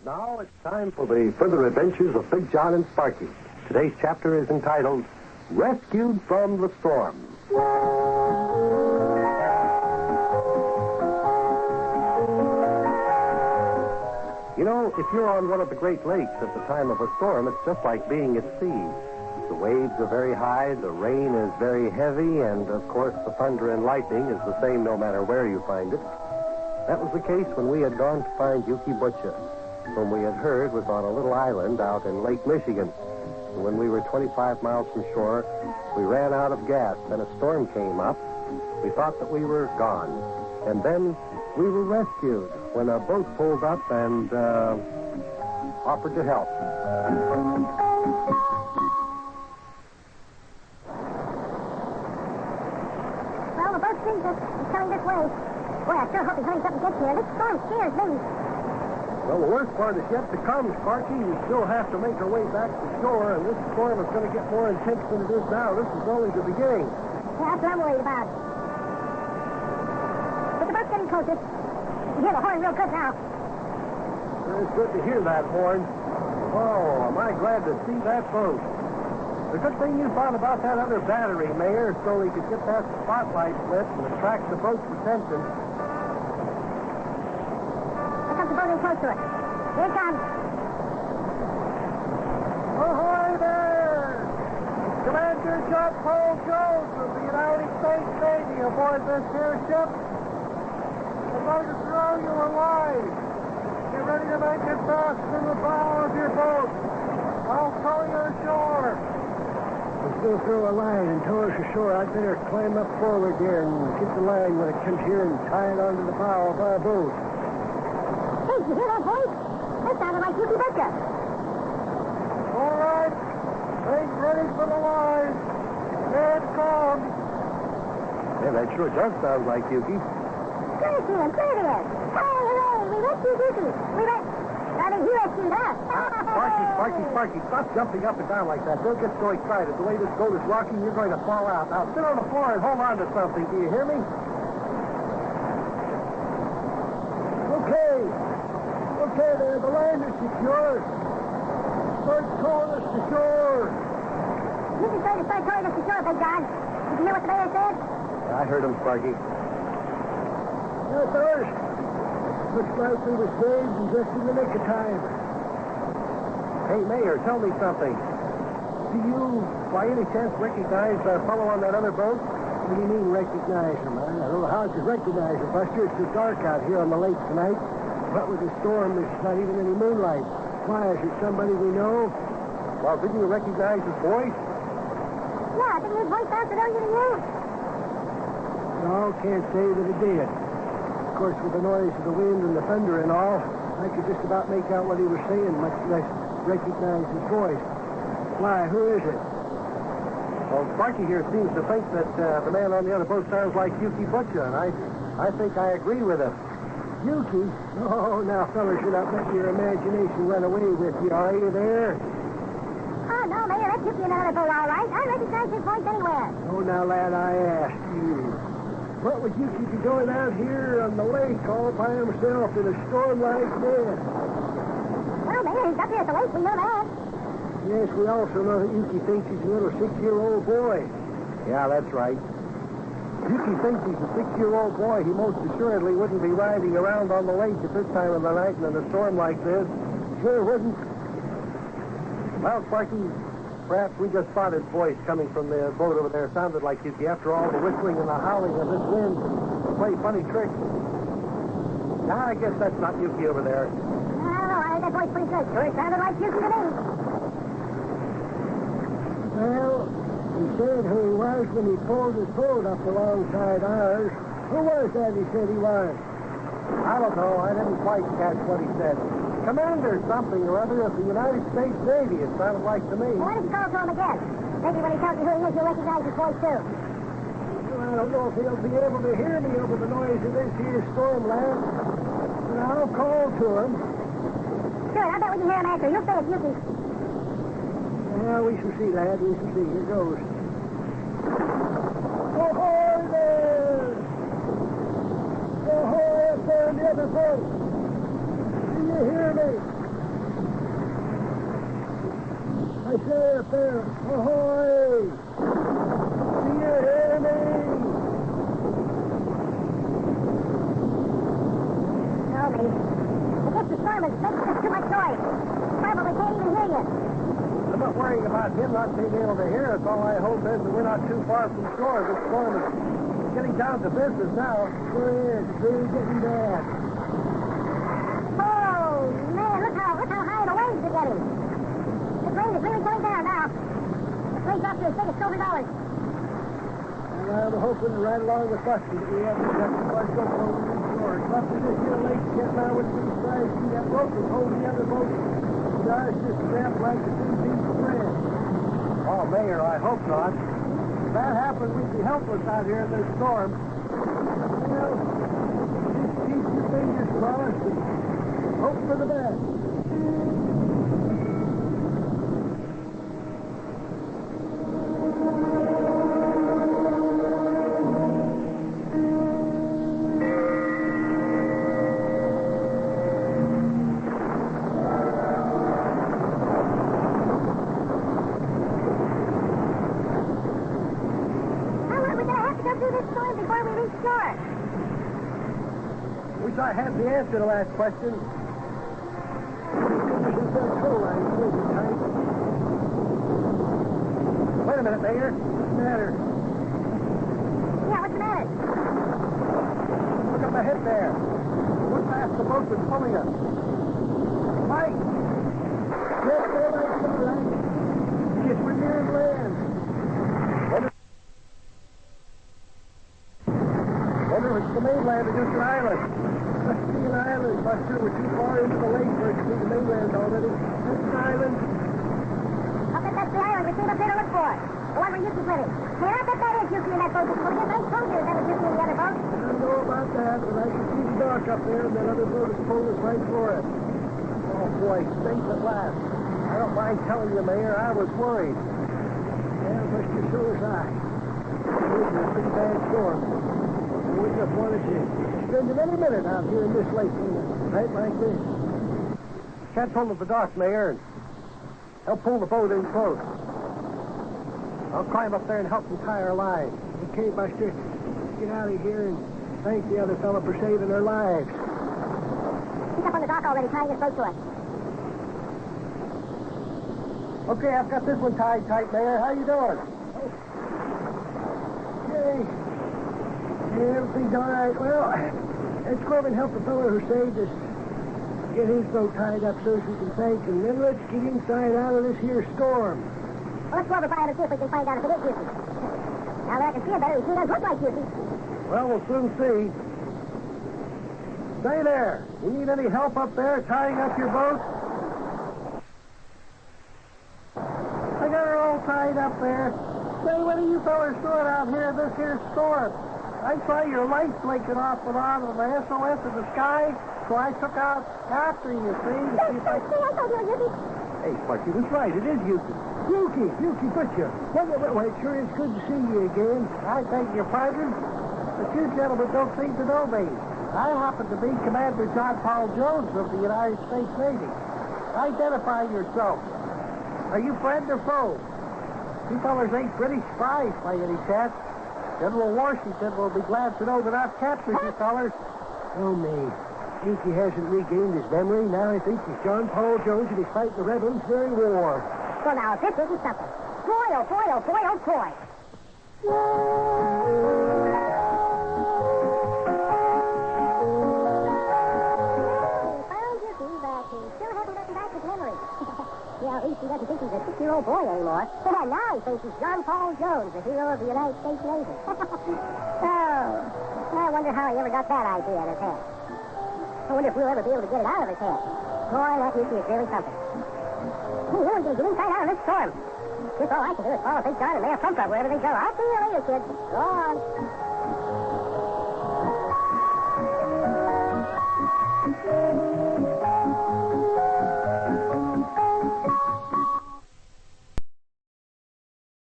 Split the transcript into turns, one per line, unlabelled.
Now it's time for the further adventures of Big John and Sparkie. Today's chapter is entitled, Rescued from the Storm. You know, if you're on one of the Great Lakes at the time of a storm, it's just like being at sea. The waves are very high, the rain is very heavy, and, of course, the thunder and lightning is the same no matter where you find it. That was the case when we had gone to find Yuki Butcher, whom we had heard was on a little island out in Lake Michigan. And when we were 25 miles from shore, we ran out of gas, and a storm came up. We thought that we were gone. And then we were rescued when a boat pulled up and offered to help.
Well, the boat seems it's coming this way. Boy, I sure hope he's hurrying up and gets here. This storm scares me.
Well, the worst part is yet to come, Sparkie. We still have to make our way back to shore, and this storm is going to get more intense than it is now. This is only the beginning.
Yeah, that's what I'm worried about. But the boat's getting closer. You hear the horn real good now.
It's good to hear that horn. Oh, am I glad to see that boat. The good thing you thought about that other battery, Mayor, so we could get that spotlight lit and attract the boat's attention.
Here comes the boat in close to it. Here it comes.
Ahoy there! Commander John Paul Jones of the United States Navy aboard this here ship. I'm going to throw you a line. Get ready to make it fast in the bow of your boat. I'll tow you ashore.
Let's go throw a line and tow us ashore. I'd better climb up forward there and get the line when it comes here and tie it onto the bow of our boat.
Hey, did you hear that voice? That sounded like Yuki Butcher.
All right. Make ready for the line. Here it comes. Yeah, that sure does sound like Yuki.
Good to him, good to him. Hey, hooray, we rescued Yuki. He rescued us.
Sparkie, stop jumping up and down like that. Don't get so excited. The way this boat is rocking, you're going to fall out. Now, sit on the floor and hold on to something. Do you hear me?
Okay there. The line is secure. Start towing us to shore.
You can start towing us to shore, Big John. Did you hear what the mayor said?
I heard him, Sparkie.
Yes, sir. Looks like we were saved in just in the nick of time.
Hey, Mayor, tell me something. Do you, by any chance, recognize the fellow on that other boat?
What do you mean, recognize him? I don't know how to recognize him, Buster. It's so dark out here on the lake tonight. What with the storm, there's not even any moonlight. Why, is it somebody we know?
Well, didn't you recognize his voice?
Yeah, I think his voice sounds familiar to you.
No, can't say that it did. Of course, with the noise of the wind and the thunder and all, I could just about make out what he was saying, much less recognize his voice. Why, who is it?
Well, Sparkie here seems to think that the man on the other boat sounds like Yuki Butcher, and I think I agree with him.
Yuki? Oh, now, fellas, you're not letting your imagination run away with you, are you there?
Oh, no, Mayor, that's Yuki in another boat, all right. I recognize his voice anywhere.
Oh, now, lad, I asked you. What would Yuki be doing out here on the lake all by himself in a storm like this?
Well, Mayor, he's up here at the lake. We know that.
Yes, we also know that Yuki thinks he's a little 6-year-old boy.
Yeah, that's right. Yuki thinks he's a 6-year-old boy. He most assuredly wouldn't be riding around on the lake at this time of the night and in a storm like this.
Sure wouldn't.
Well, Sparkie, perhaps we just thought his voice coming from the boat over there sounded like Yuki. After all, the whistling and the howling of this wind play funny tricks. Now, I guess that's not Yuki over there.
I don't know. I heard that voice pretty good. Sure, it sounded like Yuki to me.
Well, he said who he was when he pulled his boat up alongside ours. Who was that he said he was?
I don't know. I didn't quite catch what he said. Commander something or other of the United States Navy, it sounded like to me.
Well, why don't you call to him again? Maybe when he tells you who he is, you'll recognize his voice, too.
Well, I don't know if he'll be able to hear me over the noise of this here storm, lad. But I'll call to him.
Sure, I bet we can hear him answer. You'll say it's Yuki.
Well, we shall see, lad. We shall see. Here goes. Ahoy there! Ahoy up there in the other boat! Do you hear me? up there. Ahoy! Do you hear me?
No, me. I guess the storm is making us too much noise. Probably can't even hear you.
I'm not worrying about him not being able to hear us. All I hope is that we're not too far from shore. This storm is getting down to business now. Sure is. Really getting bad.
Oh, man, look how high the waves are getting. The rain is really going down now. The waves up to as big as $200.
And I'm hoping right along with Busty that we haven't got too much up over the shore. It's up to this here lake getting out with the surprise. See that rope is holding the other boat. It's just snapped like a two-piece thread. Oh, Mayor, I hope not. If that happened, we'd be helpless out here in this storm. Well, just keep your fingers crossed and hope for the best. Wish I had the answer to that question. Wait a minute, Mayor. What's the matter?
Yeah, what's the matter?
Look up ahead there. Look past the boat that's pulling us. Mike! Yes, there, Mike. All right. Yes, we're near land. Wonder if it's the mainland or just an island. Must be an island, Buster. We're too far into the lake for it to be the mainland already. It's an island.
I'll bet that's the island we came up here to look for. The one where Yuki's living. Man, I bet that is Yuki in that boat that's pulling us. I told you that was Yuki in the other boat.
I don't know about that, but I can see the dock up there, and that other boat is pulling us right for it. Oh, boy, safe at last. I don't mind telling you, Mayor, I was worried. Yeah, Buster, so was I. It was a pretty bad storm. I wouldn't have wanted to spend any minute out here in this lake, right like this. Catch hold of the dock, Mayor, and help pull the boat in close. I'll climb up there and help them tie our line. Okay, Buster. Let's get out of here and thank the other fellow for saving their lives.
He's up on the dock already, tying his boat to us.
Okay, I've got this one tied tight, Mayor. How you doing? Okay. Everything's all right. Well, let's go over and help the fellow who saved us get his boat tied up so we can thank him. Then let's get inside out of this here storm.
Well, let's go over by it and see if we can find out if it is Yuki. Now that I can see it better, it sure does look like Yuki.
Well, we'll soon see. Stay there. You need any help up there tying up your boat? I got her all tied up there. Say, what are you fellas doing out here in this here storm? I saw your lights blinking off and on with the SOS in the sky, so I took out after you, see?
I told you it was Yuki.
Hey, Sparkie was right. It is Yuki. Yuki Butcher. Wait, sure is good to see you again. I beg your pardon, but you gentlemen don't seem to know me. I happen to be Commander John Paul Jones of the United States Navy. Identify yourself. Are you friend or foe? You fellas ain't British spies by any chance. General Washington will be glad to know that I've captured you fellas. Oh, me. Yuki hasn't regained his memory. Now he thinks he's John Paul Jones and he's fighting the Revolutionary War.
Well, now, if this isn't something. Boy, oh, boy, oh, boy, oh, boy. Found Yuki, but he still hasn't gotten back his memory. Yeah, at least he doesn't think he's a 6-year-old boy anymore. Yeah, now he thinks he's John Paul Jones, the hero of the United States Navy. Oh, I wonder how he ever got that idea in his head. I wonder if we'll ever be able to get it out of his head. Boy, that Yuki is really something. Hey, we're going to get inside out of this storm. Just all I can do is follow Big John and Mayor Plump wherever they go. I'll see you later, kids. Go on.